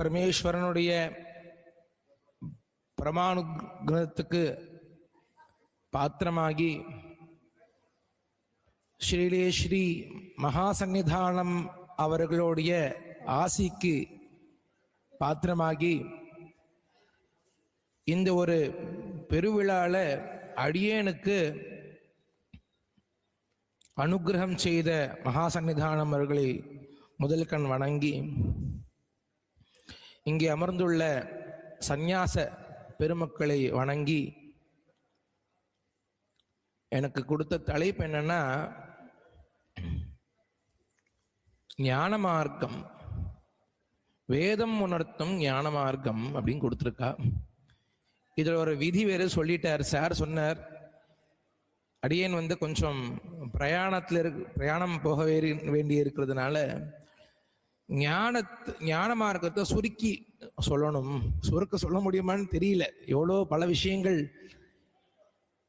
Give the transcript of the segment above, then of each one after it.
பரமேஸ்வரனுடைய பரமானுகிரகத்துக்கு பாத்திரமாகி ஸ்ரீலே ஸ்ரீ மகாசன்னிதானம் அவர்களுடைய ஆசிக்கு பாத்திரமாகி இந்த ஒரு பெருவிழால அடியேனுக்கு அனுகிரகம் செய்த மகாசன்னிதானம் அவர்களை முதல் கண் வணங்கி இங்கே அமர்ந்துள்ள சந்நியாச பெருமக்களை வணங்கி எனக்கு கொடுத்த தலைப்பு என்னன்னா ஞான மார்க்கம், வேதம் உணர்த்தும் ஞான மார்க்கம் அப்படின்னு கொடுத்துருக்கா. இதில் ஒரு விதி வேறு சொல்லிட்டார் சார். சொன்னார், அடியேன் கொஞ்சம் பிரயாணம் போக வேண்டி இருக்கிறதுனால ஞான மார்க்கத்தை சுருக்கி சொல்லணும். சுருக்க சொல்ல முடியுமான்னு தெரியல. எவ்வளோ பல விஷயங்கள்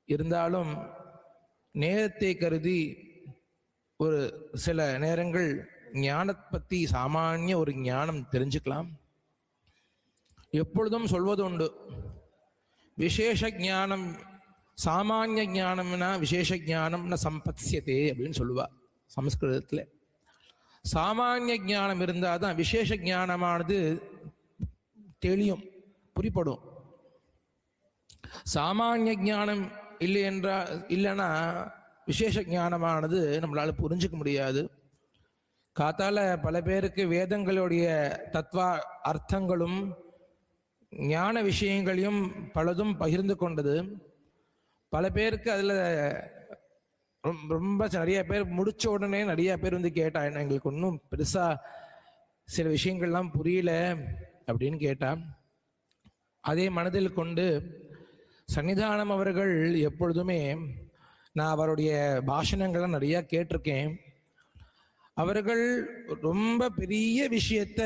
இருந்தாலும் நேரத்தை கருதி ஒரு சில நேரங்கள் ஞானத்தை பற்றி சாமானிய ஒரு ஞானம் தெரிஞ்சுக்கலாம். எப்பொழுதும் சொல்வது உண்டு, விசேஷ ஞானம் சாமானிய ஞானம்னா விசேஷ ஞானம்னா சம்பத்யதே அப்படின்னு சொல்லுவா சமஸ்கிருதத்தில். சாமானிய ஞானம் இருந்தால் தான் விசேஷ ஞானமானது தெளியும், புரிப்படும். சாமானிய ஞானம் இல்லைன்னா விசேஷ ஞானமானது நம்மளால புரிஞ்சுக்க முடியாது. காத்தால பல பேருக்கு வேதங்களுடைய தத்துவ அர்த்தங்களும் ஞான விஷயங்களையும் பலதும் பகிர்ந்து கொண்டது. பல பேருக்கு அதில் ரொம்ப நிறைய பேர் முடிச்ச உடனே நிறைய பேர் கேட்டா, எங்களுக்கு ஒன்றும் பெருசா சில விஷயங்கள்லாம் புரியல அப்படின்னு கேட்டா. அதே மனதில் கொண்டு சன்னிதானம் அவர்கள் எப்பொழுதுமே, நான் அவருடைய பாஷணங்கள்லாம் நிறைய கேட்டிருக்கேன். அவர்கள் ரொம்ப பெரிய விஷயத்த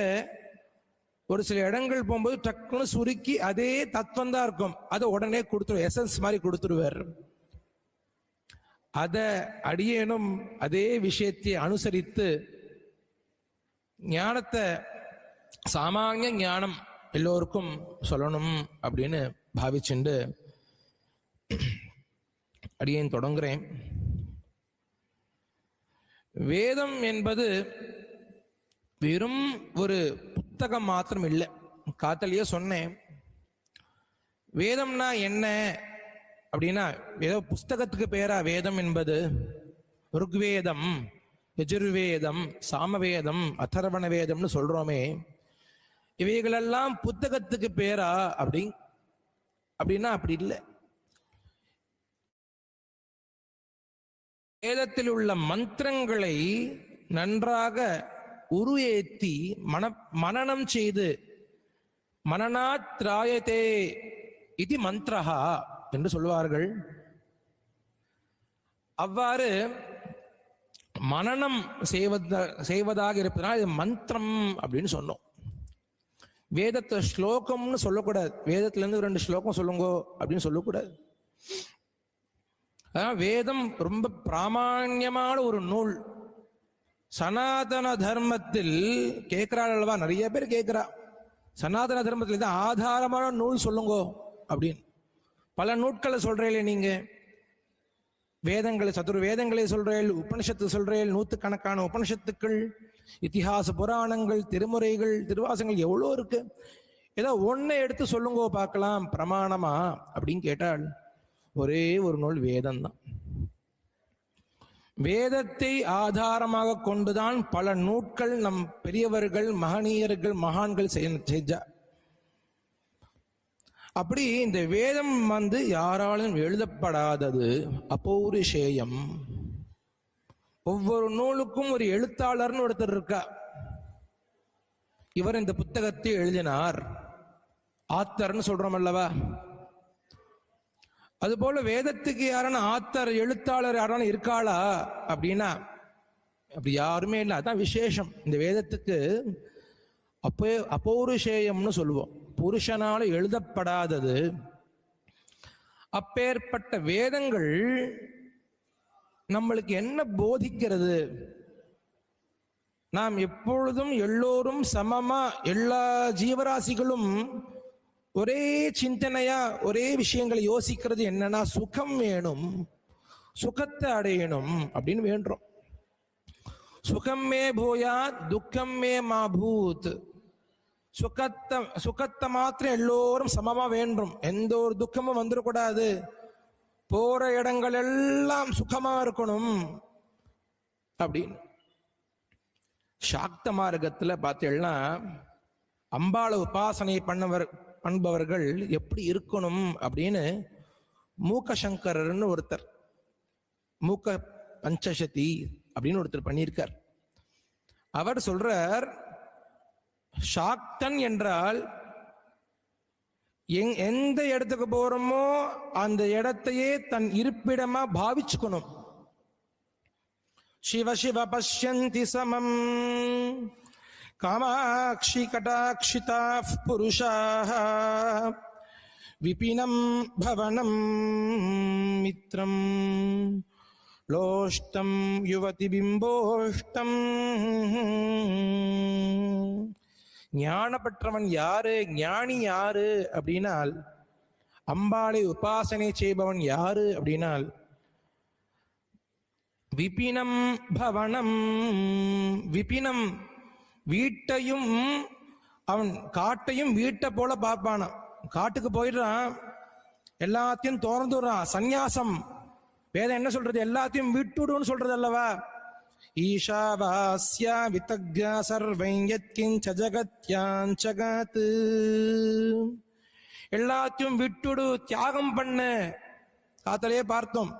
ஒரு சில இடங்கள் போகும்போது டக்குன்னு சுருக்கி அதே தத்துவம் தான் இருக்கும், அதை உடனே கொடுத்துரு, எசன்ஸ் மாதிரி கொடுத்துருவார். அத அடியேனும் அதே விஷயத்தை அனுசரித்து ஞானத்தை சாமானிய ஞானம் எல்லோருக்கும் சொல்லணும் அப்படின்னு பாவிச்சுண்டு அடியேன் தொடங்குறேன். வேதம் என்பது வெறும் ஒரு புத்தகம் மாத்திரம் இல்லை. காத்தலையே சொன்னேன், வேதம்னா என்ன அப்படின்னா ஏதோ புஸ்தகத்துக்கு பேரா வேதம் என்பது. ருக்வேதம், யஜுர்வேதம், சாமவேதம், அதர்வண வேதம்னு சொல்றோமே, இவைகளெல்லாம் புத்தகத்துக்கு பேரா அப்படின்னா அப்படி இல்லை. வேதத்தில் உள்ள மந்திரங்களை நன்றாக உருவேத்தி மனனம் செய்து மனநாத்ராயதே இது மந்திரஹா என்று சொல்வார்கள். அவ்வாறு மனனம் செய்வதாக இருப்பதனால் இது மந்திரம் அப்படின்னு சொன்னோம். வேதத்தை ஸ்லோகம்னு சொல்லக்கூடாது. வேதத்துல இருந்து 2 ஸ்லோகம் சொல்லுங்கோ அப்படின்னு சொல்லக்கூடாது. வேதம் ரொம்ப பிராமான்யமான ஒரு நூல். சனாதன தர்மத்தில் கேட்கிறாள் அல்லவா, நிறைய பேர் கேட்கிறா, சனாதன தர்மத்தில் தான் ஆதாரமான நூல் சொல்லுங்கோ அப்படின்னு. பல நூட்களை சொல்றீங்களே நீங்க, வேதங்களை, சதுர்வேதங்களை சொல்றேன், உபனிஷத்து சொல்றேன், நூற்றுக்கணக்கான உபனிஷத்துக்கள், இத்திஹாச புராணங்கள், திருமுறைகள், திருவாசங்கள் எவ்வளோ இருக்கு. ஏதோ ஒன்றை எடுத்து சொல்லுங்கோ பார்க்கலாம் பிரமாணமா அப்படின்னு கேட்டால் ஒரே ஒரு நூல் வேதம் தான். வேதத்தை ஆதாரமாக கொண்டுதான் பல நூட்கள் நம் பெரியவர்கள், மகனீயர்கள், மகான்கள் செஞ்சா. அப்படி இந்த வேதம் யாராலும் எழுதப்படாதது, அபௌருஷேயம். ஒவ்வொரு நூலுக்கும் ஒரு எழுத்தாளர்னு ஒருத்தர் இருக்கா. இவர் இந்த புத்தகத்தை எழுதினார், ஆத்தர்னு சொல்றோம் அல்லவா. அதுபோல வேதத்துக்கு யாரான ஆத்தர், எழுத்தாளர் யாரான இருக்காளா அப்படின்னா அப்படி யாருமே இல்லை. அதான் விசேஷம். இந்த வேதத்துக்கு அபௌருஷேயம்னு சொல்லுவோம், புருஷனால எழுதப்படாதது. அப்பேற்பட்ட வேதங்கள் நம்மளுக்கு என்ன போதிக்கிறது? நாம் எப்பொழுதும் எல்லோரும் சமமா, எல்லா ஜீவராசிகளும் ஒரே சிந்தனையா ஒரே விஷயங்களை யோசிக்கிறது என்னன்னா, சுகம் வேணும், சுகத்தை அடையணும் அப்படின்னு வேண்டுறோம். சுகம் மே பூயாத் துக்கம் மே மாபூத். சுகத்தை மாத்திரம் எல்லோரும் சமமா வேண்டும், எந்த ஒரு துக்கமும் வந்துடக்கூடாது, போற இடங்கள் எல்லாம் சுகமா இருக்கணும் அப்படின்னு. சாக்த மார்க்கத்துல பார்த்தீங்கன்னா அம்பாளை உபாசனை பண்ணுபவர்கள் எப்படி இருக்கணும் அப்படின்னு மூக்க சங்கரர்னு ஒருத்தர், மூக்க பஞ்சசதி அப்படின்னு ஒருத்தர் பண்ணியிருக்கார். அவர் சொல்றார், சாக்தன் என்றால் எந்த இடத்துக்கு போறோமோ அந்த இடத்தையே தன் இருப்பிடமா பாவிச்சுக்கணும். சிவ சிவ பஷ்யந்தி சமம் காமாட்சி கடாட்சிதா புருஷாः விபினம் பவனம் மித்ரம் லோஷ்டம் யுவதி பிம்போஷ்டம். ஞான பெற்றவன் யாரு, ஞானி யாரு அப்படின்னால், அம்பாளை உபாசனை செய்பவன் யாரு அப்படின்னால், விபினம் பவனம். விபினம் வீட்டையும் அவன் காட்டையும் வீட்டை போல பார்ப்பானான். காட்டுக்கு போயிடுறான், எல்லாத்தையும் திறந்துடுறான், சந்நியாசம். வேதம் என்ன சொல்றது, எல்லாத்தையும் விட்டுடுன்னு சொல்றது அல்லவா. ஈஷாவாஸ்யா விதக்யா சர்வம் யத்கிஞ்ச ஜகத்யாஞ்சகத். எல்லாத்தையும் விட்டுடு, தியாகம் பண்ணு. காத்தலே பார்த்தோம்,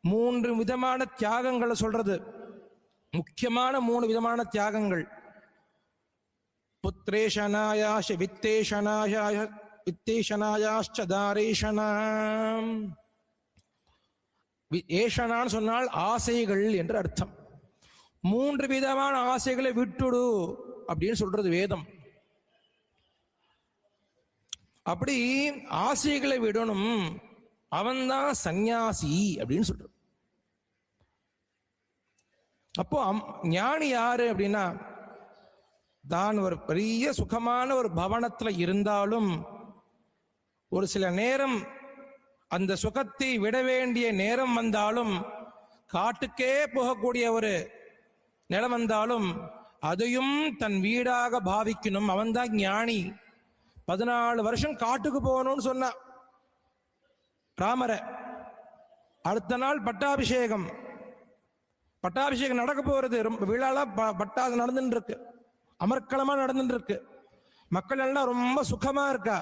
3 விதமான தியாகங்களை சொல்றது, முக்கியமான 3 விதமான தியாகங்கள். புத்திரேஷனாயாஷ வித்தேஷனாயாஷ்ச தாரேஷனாம். ஏஷனான்னு சொன்னால் ஆசைகள் என்று அர்த்தம். 3 விதமான ஆசைகளை விட்டுடு அப்படின்னு சொல்றது வேதம். அப்படி ஆசைகளை விடணும், அவன்தான் சந்நியாசி அப்படின்னு சொல்ற. அப்போ ஞானி யாரு அப்படின்னா, தான் ஒரு பெரிய சுகமான ஒரு பவனத்துல இருந்தாலும் ஒரு சில நேரம் அந்த சுகத்தை விட வேண்டிய நேரம் வந்தாலும், காட்டுக்கே போகக்கூடிய ஒரு நிலம் வந்தாலும் அதையும் தன் வீடாக பாவிக்கணும். அவன்தான் ஞானி. 14 வருஷம் காட்டுக்கு போகணும்னு சொன்ன ராமரை, அடுத்த நாள் பட்டாபிஷேகம் நடக்க போறது. ரொம்ப விழால பட்டாசு நடந்துட்டு இருக்கு, அமர்க்களமா நடந்துட்டு இருக்கு, மக்கள் எல்லாம் ரொம்ப சுகமா இருக்கா.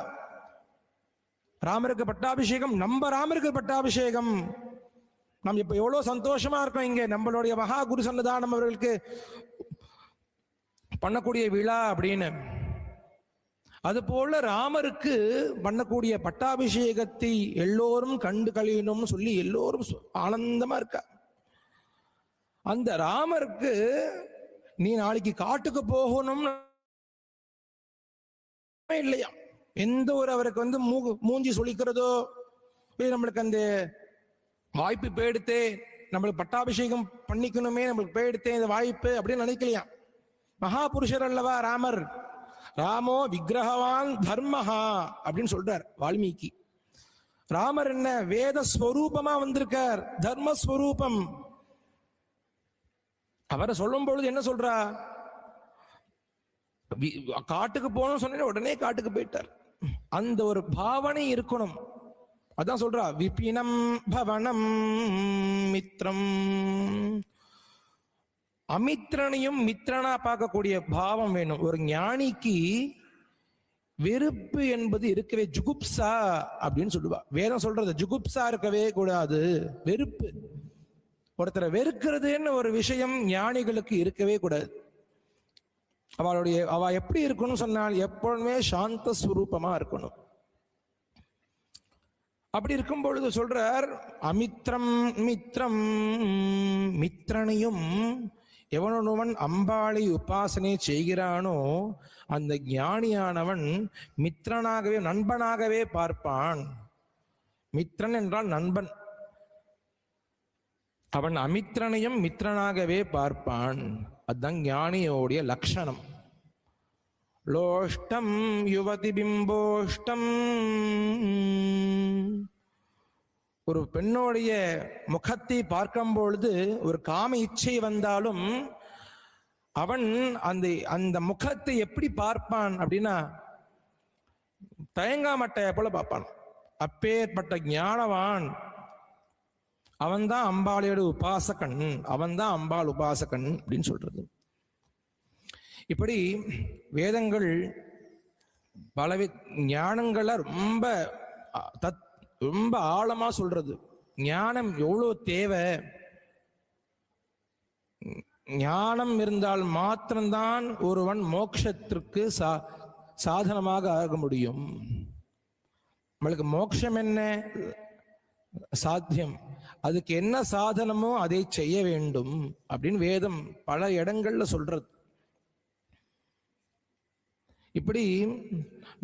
ராமருக்கு பட்டாபிஷேகம், நம்ம ராமருக்கு பட்டாபிஷேகம். நம்ம இப்ப எவ்வளவு சந்தோஷமா இருக்கோம் இங்க, நம்மளுடைய மகா குரு சன்னதானம் அவர்களுக்கு பண்ணக்கூடிய விழா அப்படின்னு. அது போல ராமருக்கு பண்ணக்கூடிய பட்டாபிஷேகத்தை எல்லோரும் கண்டு கழியணும்னு சொல்லி எல்லோரும் ஆனந்தமா இருக்கா. அந்த ராமருக்கு நீ நாளைக்கு காட்டுக்கு போகணும்னு இல்லையா, எந்த ஒரு அவருக்கு வந்து மூஞ்சி சொல்லிக்கிறதோ, நம்மளுக்கு அந்த வாய்ப்பு போயிடுத்தே, நம்மளுக்கு பட்டாபிஷேகம் பண்ணிக்கணுமே, நம்மளுக்கு போயிடுத்தே இந்த வாய்ப்பு அப்படின்னு நினைக்கலையா. மகாபுருஷர் அல்லவா ராமர். ராமோ விக்கிரகவான் தர்மஹா அப்படின்னு சொல்றார் வால்மீகி. ராமர் என்ன வேத ஸ்வரூபமா வந்திருக்கார், தர்மஸ்வரூபம். அவரை சொல்லும் பொழுது என்ன சொல்றா, காட்டுக்கு போகணும்னு சொன்ன உடனே காட்டுக்கு போயிட்டார். அந்த ஒரு பாவனை இருக்கணும். அதான் சொல்றா, விபினம் பவனம் மித்ரம். அமித்ரனையும் மித்ரனா பார்க்கக்கூடிய பாவம் வேணும். ஒரு ஞானிக்கு வெறுப்பு என்பது இருக்கவே, ஜுகுப்சா அப்படின்னு சொல்லுவா வேதம் சொல்றது. ஜுகுப்சா இருக்கவே கூடாது, வெறுப்பு. ஒருத்தரை வெறுக்கிறதுன்னு ஒரு விஷயம் ஞானிகளுக்கு இருக்கவே கூடாது. அவ எப்படி இருக்கணும் சொன்னால், எப்பொழுதுமே சாந்த ஸ்வரூபமா இருக்கணும். அப்படி இருக்கும் பொழுது சொல்றார், அமித்ரம் மித்ரம். மித்ரனையும் எவனொருவன் அம்பாளை உபாசனை செய்கிறானோ அந்த ஞானியானவன் மித்ரனாகவே, நண்பனாகவே பார்ப்பான். மித்ரன் என்றால் நண்பன். அவன் அமித்ரனையும் மித்ரனாகவே பார்ப்பான். அதுதான் ஞானியோடைய லட்சணம். லோஷ்டம் யுவதி பிம்போஷ்டம். ஒரு பெண்ணோடைய முகத்தை பார்க்கும் பொழுது ஒரு காம இச்சை வந்தாலும் அவன் அந்த முகத்தை எப்படி பார்ப்பான் அப்படின்னா தயங்காமட்டைய போல பார்ப்பான். அப்பேற்பட்ட ஞானவான் அவன்தான் அம்பாளையோட உபாசகன், அவன்தான் அம்பாள் உபாசகன் அப்படின்னு சொல்றது. இப்படி வேதங்கள் பல ஞானங்களை ரொம்ப ஆழமா சொல்றது. ஞானம் எவ்வளவு தேவை, ஞானம் இருந்தால் மாத்திரம்தான் ஒருவன் மோட்சத்திற்கு சாதனமாக ஆக முடியும். நம்மளுக்கு மோட்சம் என்ன சாத்தியம், அதுக்கு என்ன சாதனமோ அதை செய்ய வேண்டும் அப்படின்னு வேதம் பல இடங்கள்ல சொல்றது. இப்படி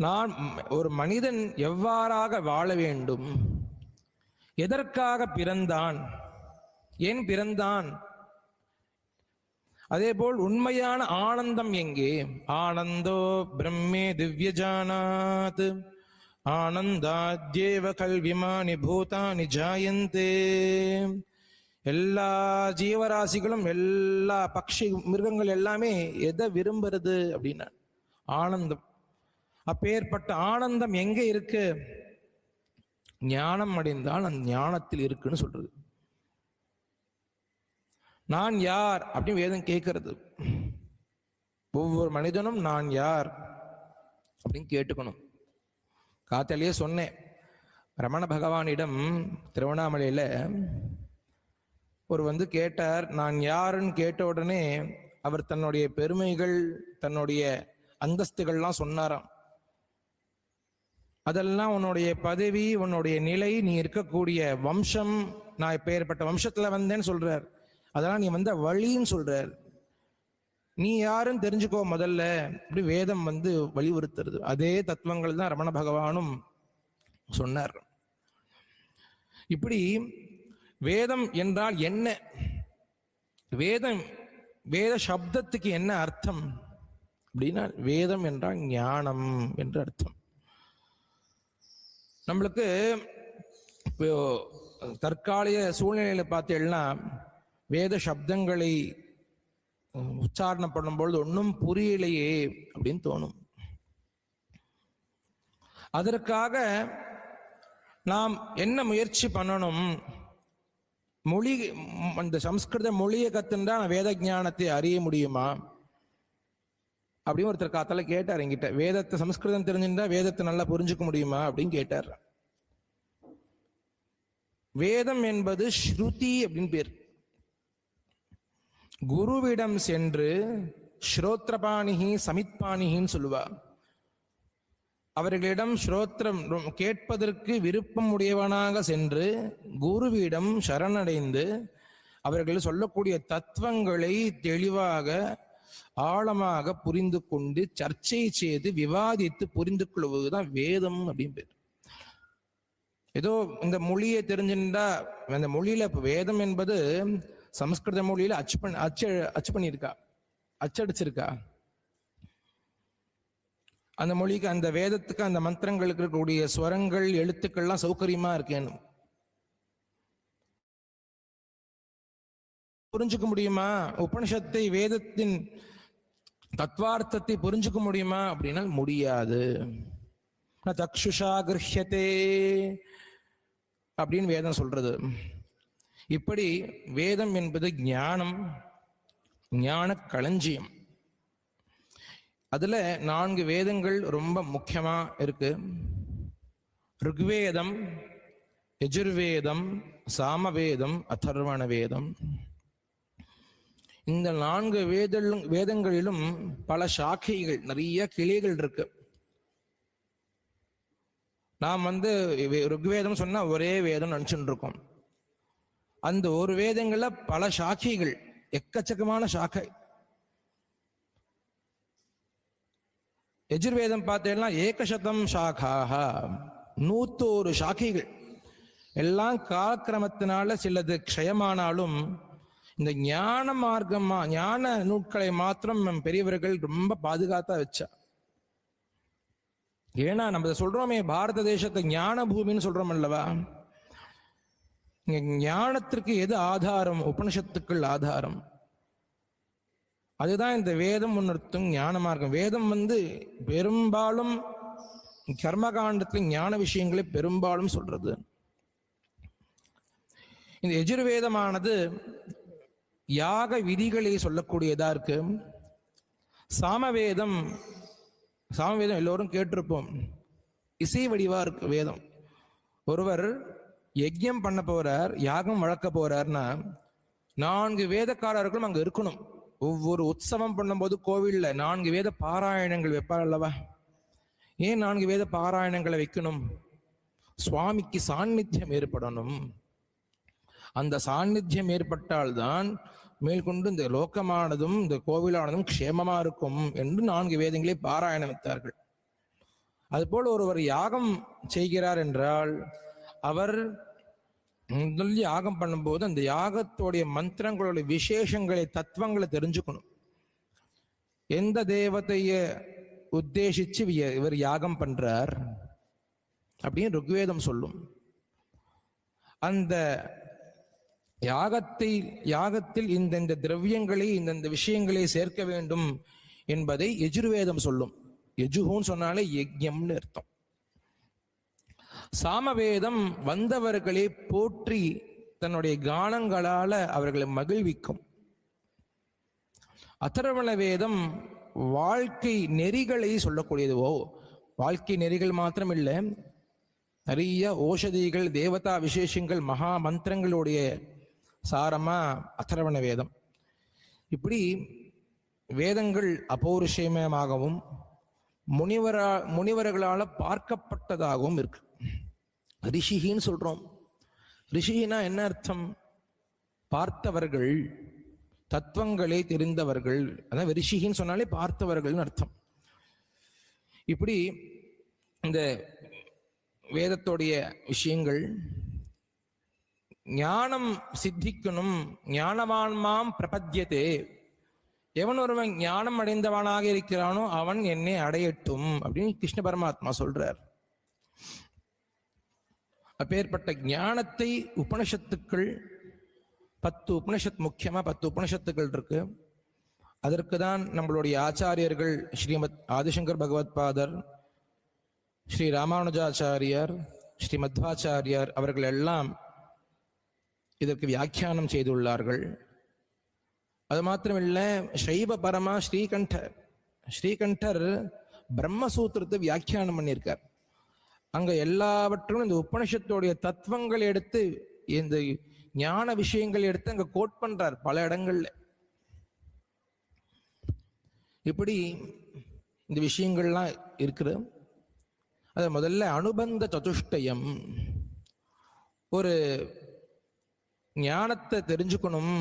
நான் ஒரு மனிதன் எவ்வாறாக வாழ வேண்டும், எதற்காக பிறந்தான், ஏன் பிறந்தான், அதேபோல் உண்மையான ஆனந்தம் எங்கே, ஆனந்தோ பிரம்மே திவ்யஜானாத் ஆனந்தாத்யேவ கல்விமானி பூதானி ஜாயந்தே. எல்லா ஜீவராசிகளும் எல்லா பக்ஷி மிருகங்கள் எல்லாமே எதை விரும்புறது அப்படின்னா ஆனந்தம். அப்பேற்பட்ட ஆனந்தம் எங்க இருக்கு, ஞானம் அடைந்தால் அந்த ஞானத்தில் இருக்குன்னு சொல்றது. நான் யார் அப்படின்னு வேதம் கேட்கறது. ஒவ்வொரு மனிதனும் நான் யார் அப்படின்னு கேட்டுக்கணும். காத்தாலேயே சொன்னேன், ரமண பகவானிடம் திருவண்ணாமலையில ஒரு கேட்டார், நான் யாருன்னு கேட்ட உடனே அவர் தன்னுடைய பெருமைகள் தன்னுடைய அந்தஸ்துகள்லாம் சொன்னாராம். அதெல்லாம் உன்னுடைய பதவி, உன்னுடைய நிலை, நீ இருக்கக்கூடிய வம்சம், நான் இப்ப ஏற்பட்ட வம்சத்துல வந்தேன்னு சொல்றார். அதெல்லாம் நீ வந்த வழின்னு சொல்றார். நீ யாருன்னு தெரிஞ்சுக்கோ முதல்ல, இப்படி வேதம் வலியுறுத்துறது. அதே தத்துவங்கள் தான் ரமண பகவானும் சொன்னார். இப்படி வேதம் என்றால் என்ன, வேத சப்தத்துக்கு என்ன அர்த்தம் அப்படின்னா, வேதம் என்றால் ஞானம் என்று அர்த்தம். நம்மளுக்கு இப்போ தற்காலிக சூழ்நிலையில பார்த்தீங்கன்னா வேத சப்தங்களை உச்சாரணம் பண்ணும்பொழுது ஒன்றும் புரியலையே அப்படின்னு தோணும். அதற்காக நாம் என்ன முயற்சி பண்ணணும், மொழி, அந்த சம்ஸ்கிருத மொழியை கத்துண்டா நான் வேத ஞானத்தை அறிய முடியுமா அப்படின்னு ஒருத்தர் காத்தால கேட்டார் என்கிட்ட. வேதத்தை சம்ஸ்கிருதம் தெரிஞ்சுட்டா வேதத்தை நல்லா புரிஞ்சுக்க முடியுமா அப்படின்னு கேட்டார். வேதம் என்பது ஸ்ருதி அப்படின்னு பேர். குருவிடம் சென்று ஸ்ரோத்ரபாணிகி சமித்பாணிகின்னு சொல்லுவா. அவர்களிடம் ஸ்ரோத்திரம் கேட்பதற்கு விருப்பம் உடையவனாக சென்று குருவிடம் சரணடைந்து அவர்கள் சொல்லக்கூடிய தத்துவங்களை தெளிவாக ஆழமாக புரிந்து கொண்டு சர்ச்சை செய்து விவாதித்து புரிந்து கொள்வதுதான் வேதம் அப்படின்னு பேர். ஏதோ இந்த மொழியை தெரிஞ்சுட்டா, அந்த மொழியில வேதம் என்பது சமஸ்கிருத மொழியில அச்சு பண்ணியிருக்கா, அச்சடிச்சிருக்கா. அந்த மொழிக்கு, அந்த வேதத்துக்கு, அந்த மந்திரங்களுக்கு இருக்கக்கூடிய ஸ்வரங்கள் எழுத்துக்கள்லாம் சௌகரியமா இருக்கேன்னு புரிஞ்சுக்க முடியுமா? உபனிஷத்தை வேதத்தின் தத்வார்த்தத்தை புரிஞ்சுக்க முடியுமா அப்படின்னா முடியாது. தக்ஷுஷா கிருஹ்யதே அப்படின்னு வேதம் சொல்றது. இப்படி வேதம் என்பது ஞானம், ஞான களஞ்சியம். அதுல 4 வேதங்கள் ரொம்ப முக்கியமா இருக்கு. ருக்வேதம், யஜுர்வேதம், சாமவேதம், அதர்வண வேதம். இந்த 4 வேதங்களிலும் பல சாக்கைகள், நிறைய கிளைகள் இருக்கு. நாம் ருக்வேதம் சொன்னா ஒரே வேதம் நினைச்சுட்டு இருக்கோம். அந்த ஒரு வேதங்கள்ல பல சாக்கைகள், எக்கச்சக்கமான சாக்கை. யஜுர்வேதம் பார்த்தேன்னா ஏகசதம் சாக்காக, 101 சாக்கைகள். எல்லாம் காலக்கிரமத்தினால சிலது க்ஷயமானாலும் இந்த ஞான மார்க்கமா ஞான நூட்களை மாத்திரம் நம் பெரியவர்கள் ரொம்ப பாதுகாத்தா வச்சா. ஏன்னா நம்ம சொல்றோமே பாரத தேசத்தை ஞான பூமின்னு சொல்றோம் அல்லவா. ஞானத்திற்கு எது ஆதாரம்? உபனிஷத்துக்கள் ஆதாரம். அதுதான் இந்த வேதம் முன்னிறுத்தும் ஞான மார்க்கம். வேதம் பெரும்பாலும் கர்மகாண்டத்தில் ஞான விஷயங்களை பெரும்பாலும் சொல்றது. இந்த எஜுர்வேதமானது யாக விதிகளை சொல்லக்கூடியதா இருக்கு. சாமவேதம் எல்லோரும் கேட்டிருப்போம், இசை வடிவா இருக்கு வேதம். ஒருவர் யஜ்யம் பண்ண போறார், யாகம் வளர்க்க போறார்னா 4 வேதக்காரர்களும் அங்க இருக்கணும். ஒவ்வொரு உற்சவம் பண்ணும்போது கோவில்ல 4 வேத பாராயணங்கள் வைப்பார் அல்லவா. ஏன் 4 வேத பாராயணங்களை வைக்கணும்? சுவாமிக்கு சாநித்தியம் ஏற்படணும். அந்த சாநித்தியம் ஏற்பட்டால்தான் மேற்கொண்டு இந்த லோகமானதும் இந்த கோவிலானதும் க்ஷேமமா இருக்கும் என்று 4 வேதங்களை பாராயணம் வைத்தார்கள். அதுபோல் ஒருவர் யாகம் செய்கிறார் என்றால் அவர் முதல் யாகம் பண்ணும்போது அந்த யாகத்தோடைய மந்திரங்களுடைய விசேஷங்களை, தத்துவங்களை தெரிஞ்சுக்கணும். எந்த தேவதைய உத்தேசிச்சு இவர் யாகம் பண்றார் அப்படின்னு ருக்வேதம் சொல்லும். அந்த யாகத்தில் இந்த திரவியங்களை, இந்த விஷயங்களை சேர்க்க வேண்டும் என்பதை யஜுர்வேதம் சொல்லும். யஜுஹூன்னு சொன்னாலே யஜ்யம்னு அர்த்தம். சாமவேதம் வந்தவர்களை போற்றி தன்னுடைய கானங்களால அவர்களை மகிழ்விக்கும். அதர்வண வேதம் வாழ்க்கை நெறிகளை சொல்லக்கூடியது. வாழ்க்கை நெறிகள் மாத்திரம் இல்லை, நிறைய ஓஷதிகள், தேவதா விசேஷங்கள், மகா மந்திரங்களுடைய சாரமா அதர்வண வேதம். இப்படி வேதங்கள் அபௌருஷயமாகவும் முனிவர்களால பார்க்கப்பட்டதாகவும் இருக்கு. ரிஷிகின்னு சொல்றோம். ரிஷினா என்ன அர்த்தம்? பார்த்தவர்கள், தத்துவங்களை தெரிந்தவர்கள். அதான் ரிஷிகின்னு சொன்னாலே பார்த்தவர்கள் அர்த்தம். இப்படி இந்த வேதத்தோடைய விஷயங்கள் ஞானம் சித்திக்கணும். ஞானவான்மாம் பிரபத்யதே, எவன் ஒருவன் ஞானம் அடைந்தவனாக இருக்கிறானோ அவன் என்னை அடையட்டும் அப்படின்னு கிருஷ்ண பரமாத்மா சொல்றார். அப்பேற்பட்ட ஞானத்தை உபனிஷத்துக்கள் 10 உபனிஷத், முக்கியமா 10 உபனிஷத்துக்கள் இருக்கு. அதற்கு தான் நம்மளுடைய ஆச்சாரியர்கள் ஸ்ரீமத் ஆதிசங்கர் பகவத் பாதர், ஸ்ரீ ராமானுஜாச்சாரியார், ஸ்ரீ மத்வாச்சாரியார் அவர்கள் எல்லாம் இதற்கு வியாக்கியானம் செய்துள்ளார்கள். அது மாத்திரமில்ல, சைவ பரமா ஸ்ரீகண்டர் பிரம்மசூத்திரத்தை வியாக்கியானம் பண்ணியிருக்கார். அங்க எல்லாவற்றும் இந்த உபனிஷத்தோடைய தத்துவங்கள் எடுத்து, இந்த ஞான விஷயங்கள் எடுத்து அங்க கோட் பண்றார் பல இடங்கள்ல. இப்படி இந்த விஷயங்கள்லாம் இருக்குது. அது முதல்ல அனுபந்த சதுஷ்டயம். ஒரு ஞானத்தை தெரிஞ்சுக்கணும்,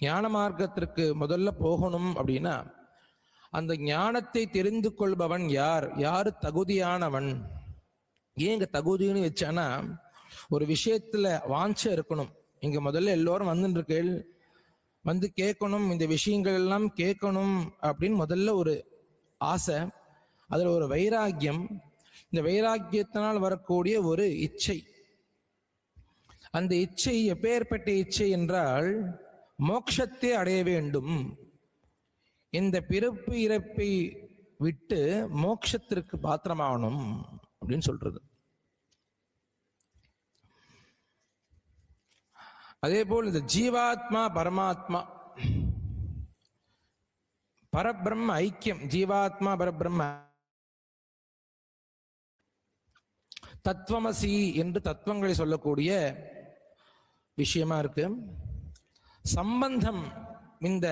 ஞான மார்க்கத்திற்கு முதல்ல போகணும் அப்படின்னா அந்த ஞானத்தை தெரிந்து கொள்பவன் யார் தகுதியானவன். ஏன் இங்க தகுதின்னு வச்சானா, ஒரு விஷயத்துல வாஞ்ச இருக்கணும். இங்க முதல்ல எல்லோரும் வந்து கேட்கணும், இந்த விஷயங்கள் எல்லாம் கேட்கணும் அப்படின்னு முதல்ல ஒரு ஆசை, அதுல ஒரு வைராக்கியம், இந்த வைராக்கியத்தினால் வரக்கூடிய ஒரு இச்சை. அந்த இச்சை எப்பேற்பட்ட இச்சை என்றால் மோட்சத்தை அடைய வேண்டும். இந்த பிறப்பு இறப்பை விட்டு மோட்சத்திற்கு பாத்திரமாகணும் அப்படின்னு சொல்றது. அதே போல் இந்த ஜீவாத்மா பரமாத்மா பரபிரம்ம ஐக்கியம், ஜீவாத்மா பரபிரம்ம தத்துவமசி என்று தத்துவங்களை சொல்லக்கூடிய விஷயமா இருக்கு. சம்பந்தம், இந்த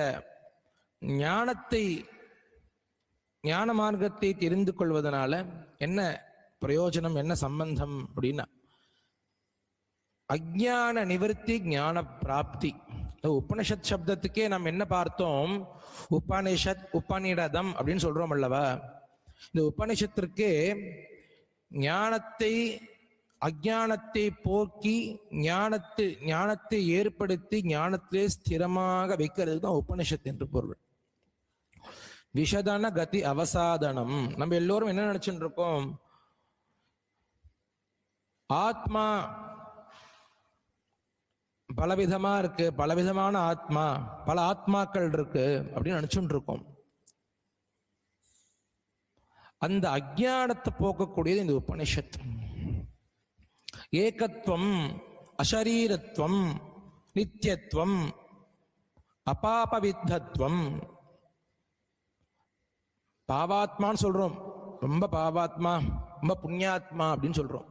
ஞான மார்க்கத்தை தெரிந்து கொள்வதனால என்ன பிரயோஜனம், என்ன சம்பந்தம் அப்படின்னா அஜ்ஞான நிவர்த்தி, ஞான பிராப்தி. உபனிஷத் சப்தத்துக்கே நாம் என்ன பார்த்தோம்? உபநிடதம் அப்படின்னு சொல்றோம் அல்லவா. இந்த உபனிஷத்திற்கே ஞானத்தை அஞ்ஞானத்தை போக்கி ஞானத்தை ஏற்படுத்தி ஞானத்திலே ஸ்திரமாக வைக்கிறது தான் உபனிஷத் என்று பொருள். விஷதன கதி அவசாதனம். நம்ம எல்லோரும் என்ன நினைச்சுட்டு இருக்கோம், ஆத்மா பலவிதமா இருக்கு, பலவிதமான ஆத்மா, பல ஆத்மாக்கள் இருக்கு அப்படின்னு நினைச்சுட்டு இருக்கோம். அந்த அஞ்ஞானத்தை போக்கக்கூடியது இந்த உபனிஷத். ஏகத்துவம், அசரீரத்துவம், நித்தியத்துவம், அபாபவித்தத்துவம். பாவாத்மான்னு சொல்றோம், ரொம்ப பாவாத்மா, ரொம்ப புண்ணியாத்மா அப்படின்னு சொல்றோம்.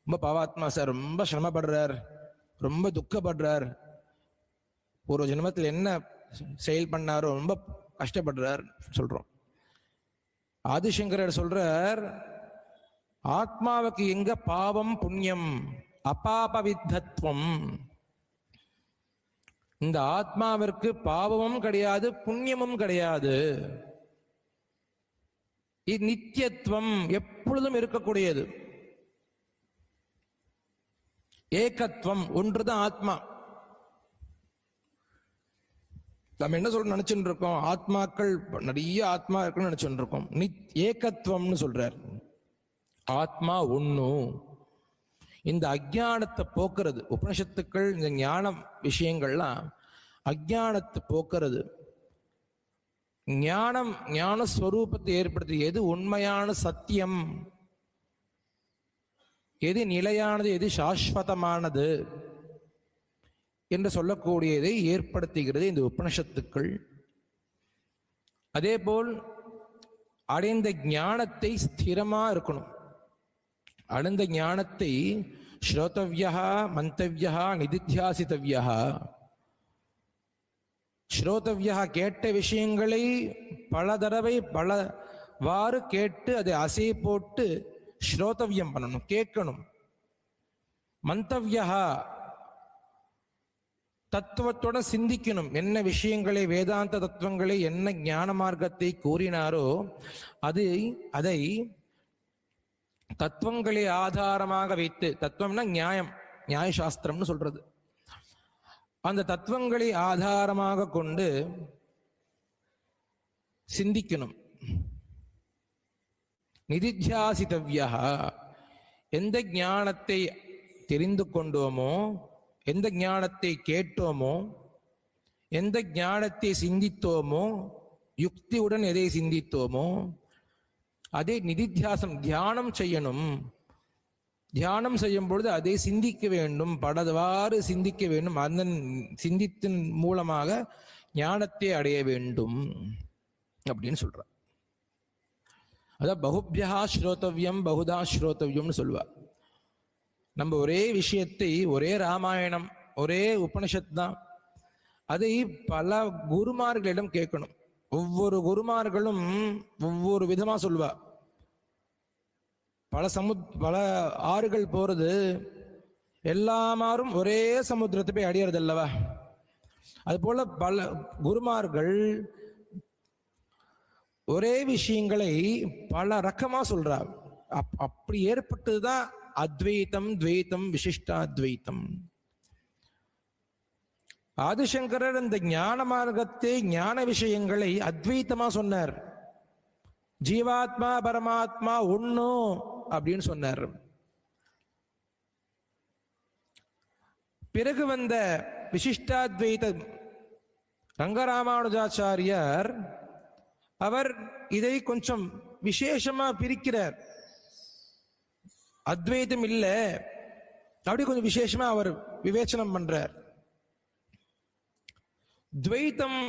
ரொம்ப பாவாத்மா சார், ரொம்ப சிரமப்படுறார், ரொம்ப துக்கப்படுறார், ஒரு ஜென்மத்தில் என்ன செயல் பண்ணாரோ ரொம்ப கஷ்டப்படுறார் சொல்றோம். ஆதிசங்கரர் சொல்றார், ஆத்மாவுக்கு எங்க பாவம் புண்ணியம், அபாபவித்தத்துவம். இந்த ஆத்மாவிற்கு பாவமும் கிடையாது, புண்ணியமும் கிடையாது. நித்தியத்துவம், எப்பொழுதும் இருக்கக்கூடியது. ஏகத்துவம், ஒன்றுதான் ஆத்மா. நம்ம என்ன சொல்ற நினைச்சுட்டு இருக்கோம், ஆத்மாக்கள் நிறைய ஆத்மா இருக்குன்னு நினைச்சுட்டு இருக்கோம். ஏகத்துவம்னு சொல்றார், ஆத்மா ஒண்ணு. இந்த அஞ்ஞானத்தை போக்குறது உபனிஷத்துக்கள். இந்த ஞான விஷயங்கள்லாம் அஞ்ஞானத்தை போக்குறது. ஞான ஸ்வரூபத்தை ஏற்படுத்தி எது உண்மையான சத்தியம், எது நிலையானது, எது சாஸ்வதமானது என்று சொல்லக்கூடியதை ஏற்படுத்துகிறது இந்த உபனிஷத்துக்கள். அதே போல் அடைந்த ஞானத்தை ஸ்திரமா இருக்கணும். அடைந்த ஞானத்தை ஸ்ரோதவ்யா, மந்தவ்யா, நிதித்தியாசித்தவ்யா. ஸ்ரோதவ்யா, கேட்ட விஷயங்களை பல தடவை பலவாறு கேட்டு அதை அசை போட்டு ஸ்ரோதவ்யம் பண்ணணும், கேட்கணும். மந்தவ்யா, தத்துவத்தோட சிந்திக்கணும். என்ன விஷயங்களை, வேதாந்த தத்துவங்களை, என்ன ஞான மார்க்கத்தை கூறினாரோ அதை தத்துவங்களை ஆதாரமாக வைத்து, தத்துவம்னா நியாயம், நியாய சாஸ்திரம்னு சொல்றது, அந்த தத்துவங்களை ஆதாரமாக கொண்டு சிந்திக்கணும். நிதித்தியாசித்தவ்யா, எந்த ஞானத்தை தெரிந்து கொண்டோமோ, எந்த ஞானத்தை கேட்டோமோ, எந்த ஞானத்தை சிந்தித்தோமோ, யுக்தியுடன் எதை சிந்தித்தோமோ அதை நிதித்தியாசம், தியானம் செய்யணும். தியானம் செய்யும் பொழுது அதை சிந்திக்க வேண்டும், பலவாறு சிந்திக்க வேண்டும். அந்த சிந்தித்தின் மூலமாக ஞானத்தை அடைய வேண்டும் அப்படின்னு சொல்ற. அதான் பகுபியா ஸ்ரோதவ்யம் பகுதா ஸ்ரோதவ்யம்னு சொல்லுவா. நம்ம ஒரே விஷயத்தை, ஒரே ராமாயணம், ஒரே உபனிஷத் தான், அதை பல குருமார்களிடம் கேட்கணும். ஒவ்வொரு குருமார்களும் ஒவ்வொரு விதமா சொல்லுவா. பல ஆறுகள் போறது, எல்லாரும் ஒரே சமுத்திரத்தை போய் அடையிறது அல்லவா? அது போல பல குருமார்கள் ஒரே விஷயங்களை பல ரகமா சொல்றார். அப்படி ஏற்பட்டதுதான் அத்வைத்தம், துவைத்தம், விசிஷ்டாத்வைத்தம். ஆதிசங்கரர் இந்த ஞான மார்க்கத்தை, ஞான விஷயங்களை அத்வைத்தமா சொன்னார். ஜீவாத்மா பரமாத்மா ஒண்ணு அப்படின்னு சொன்னார். பிறகு வந்த விசிஷ்டாத்வைத ரங்கராமானுஜாச்சாரியார், அவர் இதை கொஞ்சம் விசேஷமா பிரிக்கிறார். அத்வைதம் இல்ல, அப்படி கொஞ்சம் விசேஷமா அவர் விவேச்சனம் பண்றார். துவைத்தம்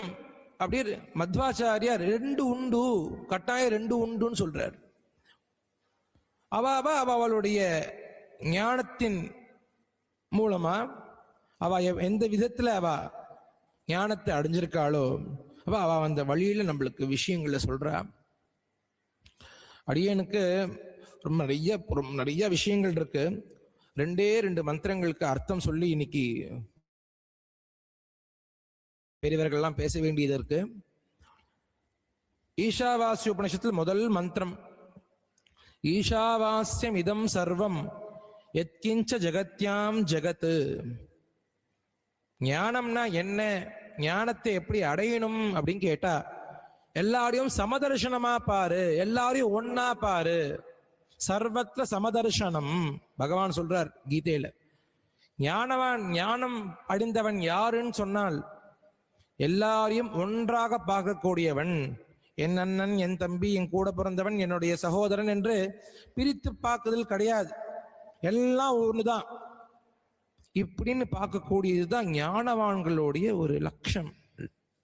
அப்படி மத்வாச்சாரியார் ரெண்டு உண்டு, கட்டாயம் ரெண்டு உண்டுன்னு சொல்றார். அவளுடைய ஞானத்தின் மூலமா அவ எந்த விதத்துல அவ ஞானத்தை அடைஞ்சிருக்காளோ அவ அந்த வழியில நம்மளுக்கு விஷயங்களை சொல்றா. அடியனுக்கு ரொம்ப நிறைய விஷயங்கள் இருக்கு. ரெண்டு மந்திரங்களுக்கு அர்த்தம் சொல்லி இன்னைக்கு பெரியவர்கள்லாம் பேச வேண்டியது இருக்கு. ஈஷாவாஸ்ய உபனிஷத்தில் முதல் மந்திரம், ஈஷாவாஸ்யம் இதம் சர்வம் எத்கிஞ்ச ஜெகத்யாம் ஜெகத்து. ஞானம்னா என்ன, ஞானத்தை எப்படி அடையணும் அப்படின்னு கேட்டா, எல்லாரையும் சமதர்சனமா பாரு, எல்லாரையும் ஒன்னா பாரு. சர்வத்திர சமதர்சனம் பகவான் சொல்றார் கீதையில. ஞானம் அடைந்தவன் யாருன்னு சொன்னால் எல்லாரையும் ஒன்றாக பார்க்கக்கூடியவன். என் அண்ணன், என் தம்பி, என் கூட பிறந்தவன், என்னுடைய சகோதரன் என்று பிரித்து பார்க்குதல் கிடையாது. எல்லாம் ஒண்ணுதான் இப்படின்னு பார்க்கக்கூடியதுதான் ஞானவான்களுடைய ஒரு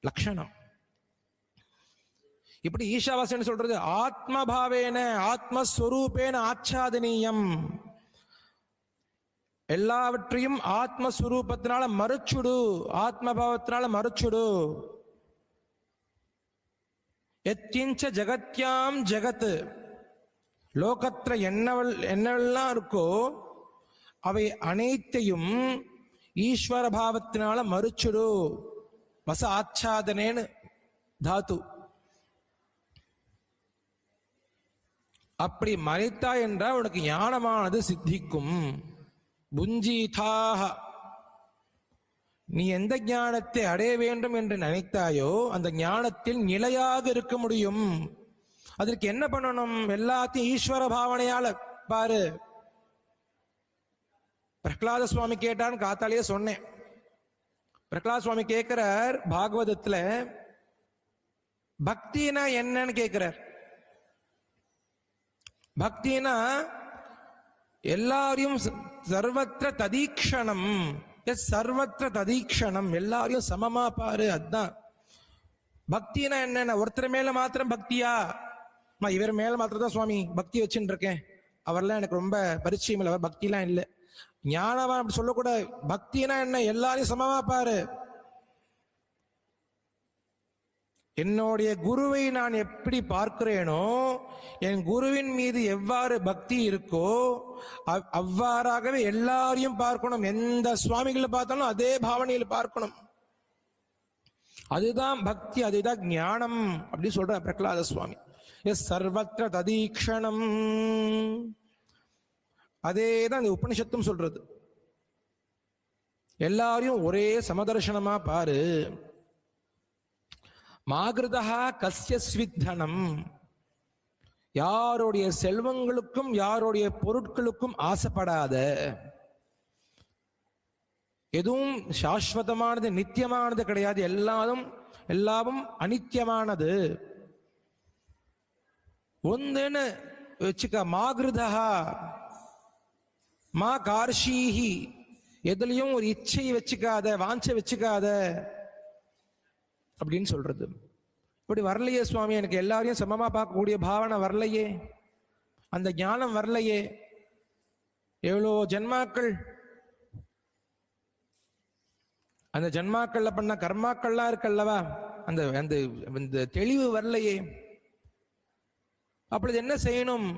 லட்சணம். இப்படி ஈஷாவாசன் சொல்றது ஆத்மபாவேன ஆத்மஸ்வரூபேன ஆச்சாதனீயம். எல்லாவற்றையும் ஆத்மஸ்வரூபத்தினால மறுச்சுடு, ஆத்மபாவத்தினால மறுச்சுடு. எத்கிஞ்ச ஜெகத்யாம் ஜெகத், லோகத்துல என்னவெல்லாம் இருக்கோ அவை அனைத்தையும் ஈஸ்வர பாவத்தினால மறுச்சுடு. வச ஆச்சாதனேன்னு தாத்து. அப்படி மறைத்தா என்றால் உனக்கு ஞானமானது சித்திக்கும். புஞ்சீதாக, நீ எந்த ஞானத்தை அடைய வேண்டும் என்று நினைத்தாயோ அந்த ஞானத்தில் நிலையாக இருக்க முடியும். அதற்கு என்ன பண்ணணும்? எல்லாத்தையும் ஈஸ்வர பாவனையால பாரு. பிரகலாத சுவாமி கேட்டான்னு காத்தாலேயே சொன்னேன். பிரகலாத சுவாமி கேட்கிறார் பாகவதத்துல, பக்தினா என்னன்னு கேட்கிறார். பக்தினா எல்லாரையும் சர்வத்திர ததீக்ஷணம், சர்வத்திர ததீக்ஷணம், எல்லாரையும் சமமா பாரு. அதுதான் பக்தினா. என்ன, ஒருத்தர் மேல மாத்திரம் பக்தியா? இவர் மேல மாத்திரம் தான் சுவாமி பக்தி வச்சுட்டு இருக்கேன், அவர்லாம் எனக்கு ரொம்ப பரிச்சயம் இல்லை, அவர் பக்திலாம் இல்லை. ஞானவான் அப்படி சொல்லக்கூடாது. பக்தினா என்ன, எல்லாரையும் சமமா பாரு. என்னுடைய குருவை நான் எப்படி பார்க்கிறேனோ, என் குருவின் மீது எவ்வாறு பக்தி இருக்கோ அவ்வாறாகவே எல்லாரையும் பார்க்கணும். எந்த சுவாமிகளை பார்த்தாலும் அதே பாவனையில் பார்க்கணும். அதுதான் பக்தி, அதுதான் ஞானம் அப்படி சொல்ற பிரகலாத சுவாமி. எஸ் சர்வத்திர ததீக்ஷணம், அதேதான் இந்த உபனிஷத்தும் சொல்றது. எல்லாரையும் ஒரே சமதர்சனமா பாரு. மாகிருதா கஸ்ய ஸ்வித்தனம், யாருடைய செல்வங்களுக்கும் யாருடைய பொருட்களுக்கும் ஆசைப்படாத. எதுவும் சாஸ்வதமானது நித்தியமானது கிடையாது, எல்லாமும் அனித்தியமானது. ஒன்றுன்னு வச்சுக்க, மாகிருதா மா கார்ஷீஹி, எதுலையும் ஒரு இச்சை வச்சுக்காத, வாஞ்சை வச்சுக்காத அப்படின்னு சொல்றது. இப்படி வரலையே சுவாமி, எனக்கு எல்லாரையும் சமமா பார்க்கக்கூடிய பாவனை வரலையே, அந்த ஞானம் வரலையே. எவ்வளோ ஜென்மாக்கள், அந்த ஜென்மாக்கள்ல பண்ண கர்மாக்கள்லாம் இருக்கல்லவா, அந்த அந்த தெளிவு வரலையே. அப்படி என்ன செய்யணும்?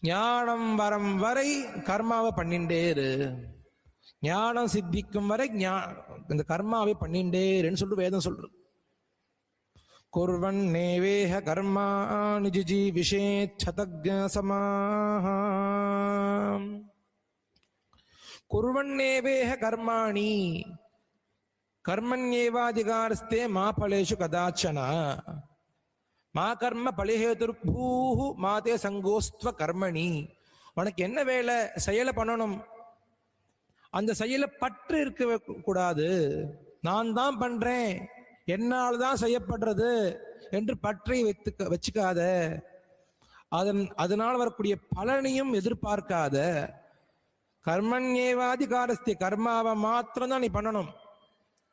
ஞானம் வரம் வரை கர்மாவை பண்ணிண்டே இரு. ஞானம் சித்திக்கும் வரை இந்த கர்மாவை பண்ணிண்டே இருன்னு சொல்லிட்டு வேதம் சொல்றது. குர்வன் நேவேஹ கர்மாணி ஜிஜீவிஷேத் சதக்ஞசமாஹ. குர்வன்னேவேஹ கர்மாணி கர்மண்யேவாதிகாரஸ்தே மா பலேஷு கதாச்சன மா கர்ம பலிஹேதுர்பூஹு மாதே சங்கோஸ்த்வ கர்மணி. உனக்கு என்ன வேலை செயலை பண்ணணும், அந்த செயலை பற்று இருக்க கூடாது. நான் தான் பண்றேன், என்னால் தான் செய்யப்படுறது என்று பற்றை வச்சுக்காத. அதனால் வரக்கூடிய பலனையும் எதிர்பார்க்காத. கர்மண்யேவாதிகாரஸ்தே, கர்மாவை மாத்திரம் தான் நீ பண்ணணும்.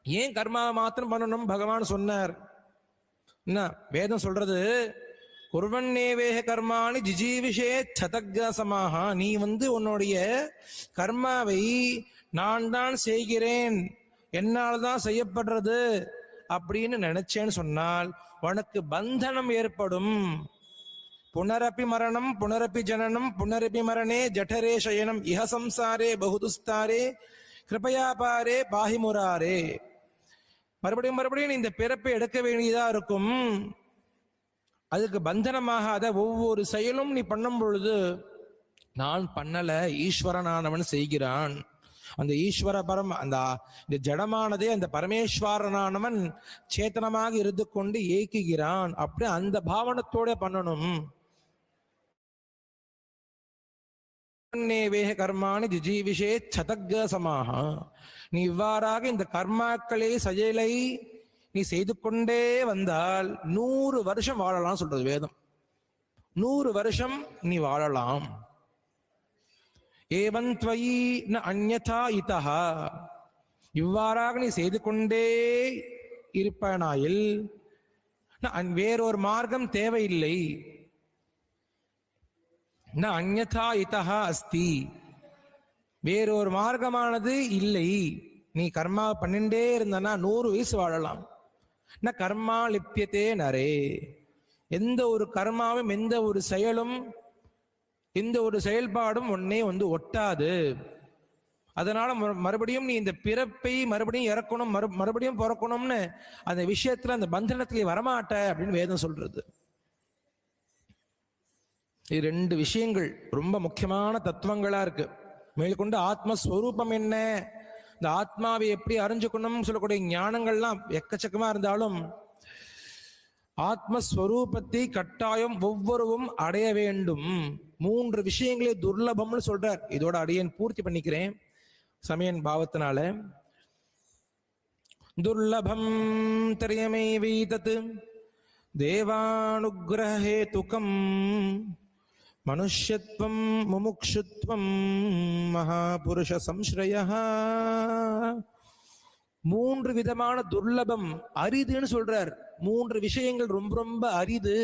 ஏன் கர்மாவை மாத்திரம் பண்ணணும் பகவான் சொன்னார்? என்ன வேதம் சொல்றது? குர்வன்னேவேஹ கர்மாணி ஜிஜீவிஷே சதக்ஞசமாஹ. நீ உன்னுடைய கர்மாவை நான் தான் செய்கிறேன், என்னால் தான் செய்யப்படுறது அப்படின்னு நினைச்சேன்னு சொன்னால் உனக்கு பந்தனம் ஏற்படும். புனரப்பி மரணம் புனரப்பி ஜனனம் புனரப்பி மரணே ஜடரே சயனம் இஹ சம்சாரே பகுதுஸ்தாரே கிருபயா பாரே பாஹிமுராரே. மறுபடியும் இந்த பிறப்பை எடுக்க வேண்டியதா இருக்கும். அதுக்கு பந்தனமாகாத ஒவ்வொரு செயலும் நீ பண்ணும் பொழுது நான் பண்ணல, ஈஸ்வரனானவன் செய்கிறான். அந்த ஈஸ்வர இந்த ஜடமானதே அந்த பரமேஸ்வரனானவன் சேத்தனமாக இருந்து கொண்டு ஏக்குகிறான். அப்படி அந்த பாவனத்தோட பண்ணணும். வேக கர்மானி ஜிஜீவிஷே சதக்க சமாக. நீ இவ்வாறாக இந்த கர்மாக்களே செயலை நீ செய்து கொண்டே வந்தால் 100 வருஷம் வாழலாம் சொல்றது வேதம். 100 வருஷம் நீ வாழலாம். ஏவன் த்வயி ந அன்யதா இதஹா. இவ்வாறாக நீ செய்து கொண்டே இருப்பனாயில் வேறொரு மார்க்கம் தேவையில்லை. ந அன்யதா இதஹா அஸ்தி. வேறொரு மார்க்கமானது இல்லை. நீ கர்மா பண்ணிண்டே இருந்தனா 100 வயசு வாழலாம். ந கர்மா லிப்யத்தே நரே. எந்த ஒரு கர்மாவும் எந்த ஒரு செயலும் இந்த ஒரு செயல்பாடும் உன்னை ஒட்டாது. அதனால மறுபடியும் நீ இந்த பிறப்பை மறுபடியும் இறக்கணும், மறுபடியும் பிறக்கணும்னு அந்த விஷயத்துல அந்த பந்தனத்திலே வரமாட்ட அப்படின்னு வேதம் சொல்றது. இது 2 விஷயங்கள் ரொம்ப முக்கியமான தத்துவங்களா இருக்கு. மேற்கொண்டு ஆத்மஸ்வரூபம் என்ன, இந்த ஆத்மாவை எப்படி அறிஞ்சுக்கணும்னு சொல்லக்கூடிய ஞானங்கள்லாம் எக்கச்சக்கமா இருந்தாலும் ஆத்மஸ்வரூபத்தை கட்டாயம் ஒவ்வொருவரும் அடைய வேண்டும். 3 விஷயங்களே துர்லபம்னு சொல்றார். இதோட அடியேன் பூர்த்தி பண்ணிக்கிறேன் சமயன் பாவத்தினால. துர்லபம் திரியமைவீதத் தேவானுக்ரஹேதுகம் மனுஷ்யத்வம் முமுக்ஷுத்வம் மகாபுருஷ சம்ஸ்ரயः. 3 விதமான துர்லபம், அரிதுன்னு சொல்றார். 3 விஷயங்கள் ரொம்ப ரொம்ப அரிது.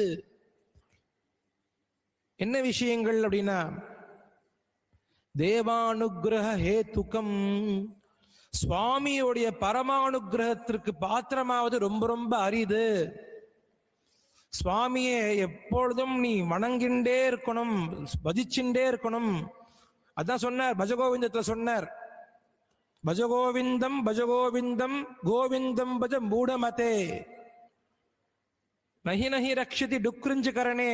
என்ன விஷயங்கள் அப்படின்னா, தேவானுகிரக ஹேதுகம், சுவாமியோடைய பரமானுகிரகத்திற்கு பாத்திரமாவது ரொம்ப ரொம்ப அரிது. சுவாமியை எப்பொழுதும் நீ வணங்கிண்டே இருக்கணும், பஜிச்சுண்டே இருக்கணும். அதான் சொன்னார் பஜகோவிந்தத்துல சொன்னார், பஜகோவிந்தம் பஜகோவிந்தம் கோவிந்தம் பஜ மூடமதே நஹி நஹி ரக்ஷதி டுக்ரிஞ்சுகரணே.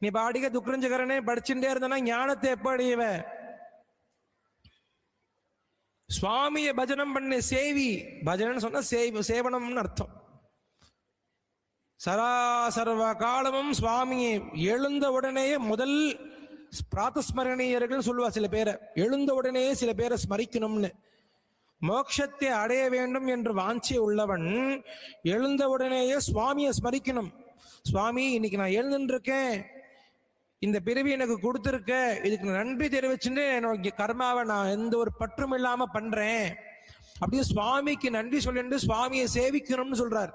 நீ பாடிக துக்ரிஞ்சுகரணே படிச்சுட்டே இருந்தனா ஞானத்தை எப்படிவ? சுவாமிய பஜனம் பண்ணு, சேவி. பஜனம் சொன்னா சேவனம்னு அர்த்தம். சராசர்வ காலமும் சுவாமியை எழுந்த உடனேயே முதல் பிராத்தஸ்மரணீயர்கள் சொல்லுவா. சில பேரை எழுந்த உடனேயே சில பேரை ஸ்மரிக்கணும்னு. மோட்சத்தை அடைய வேண்டும் என்று வாஞ்சி உள்ளவன் எழுந்த உடனேயே சுவாமியை ஸ்மரிக்கணும். சுவாமி, இன்னைக்கு நான் எழுந்துட்டு இருக்கேன், இந்த பிறவி எனக்கு கொடுத்துருக்க, இதுக்கு நன்றி தெரிவிச்சுட்டு என்னோட கர்மாவை நான் எந்த ஒரு பற்றும் இல்லாம பண்றேன் அப்படியே சுவாமிக்கு நன்றி சொல்லிட்டு சுவாமியை சேவிக்கணும்னு சொல்றார்.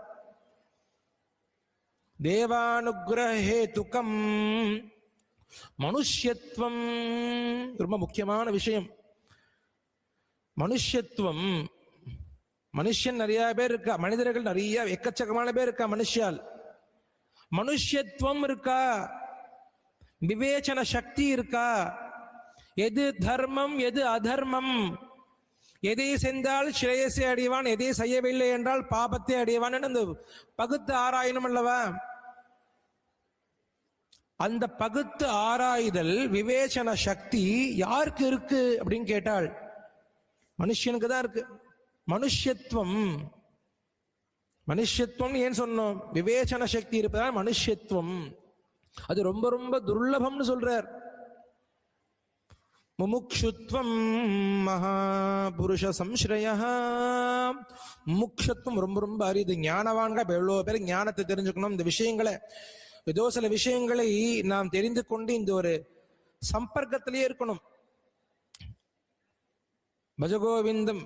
தேவானுகிரஹேதுகம் மனுஷ்யத்துவம் ரொம்ப முக்கியமான விஷயம். மனுஷ்யத்துவம், மனுஷன் நிறைய பேர் இருக்கா, மனிதர்கள் நிறைய எக்கச்சக்கமான பேர் இருக்கா. மனுஷ்யத்துவம் இருக்கா, விவேச்சன சக்தி இருக்கா, எது தர்மம் எது அதர்மம், எதை சென்றால் ஸ்ரேயஸை அடைவான், எதை செய்யவில்லை என்றால் பாபத்தை அடைவான் அந்த பகுத்து ஆராயணும் அல்லவா? அந்த பகுத்து ஆராய்தல் விவேச்சன சக்தி யாருக்கு இருக்கு அப்படின்னு கேட்டால் மனுஷனுக்கு தான் இருக்கு. மனுஷ்யத்துவம் ஏன் சொன்னோம்? விவேச்சன சக்தி இருப்பதால் மனுஷ்யத்துவம். அது ரொம்ப ரொம்ப துர்லபம்னு சொல்றார். முமுக்ஷுத்வம் மகாபுருஷ சம்ஸ்ரயः. முமுக்ஷத்துவம் ரொம்ப ரொம்ப அரிது. ஞானவான்கள் எவ்வளவு பேர் ஞானத்தை தெரிஞ்சுக்கணும். இந்த விஷயங்களை ஏதோ சில விஷயங்களை நாம் தெரிந்து கொண்டு இந்த ஒரு சம்பர்க்கத்திலேயே இருக்கணும். பஜகோவிந்தம்,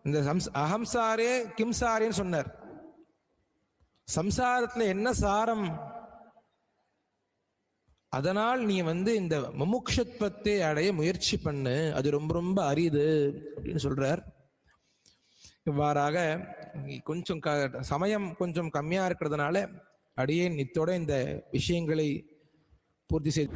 இந்த அகம்சாரே கிம்சாரேன்னு சொன்னார். சம்சாரத்துல என்ன சாரம்? அதனால் நீ இந்த முமுக்ஷத்துவத்தை அடைய முயற்சி பண்ணு, அது ரொம்ப ரொம்ப அரிது அப்படின்னு சொல்றார். இவ்வாறாக கொஞ்சம் சமயம் கொஞ்சம் கம்மியா இருக்கிறதுனால அடியேன் இத்தோட இந்த விஷயங்களை பூர்த்தி செய்து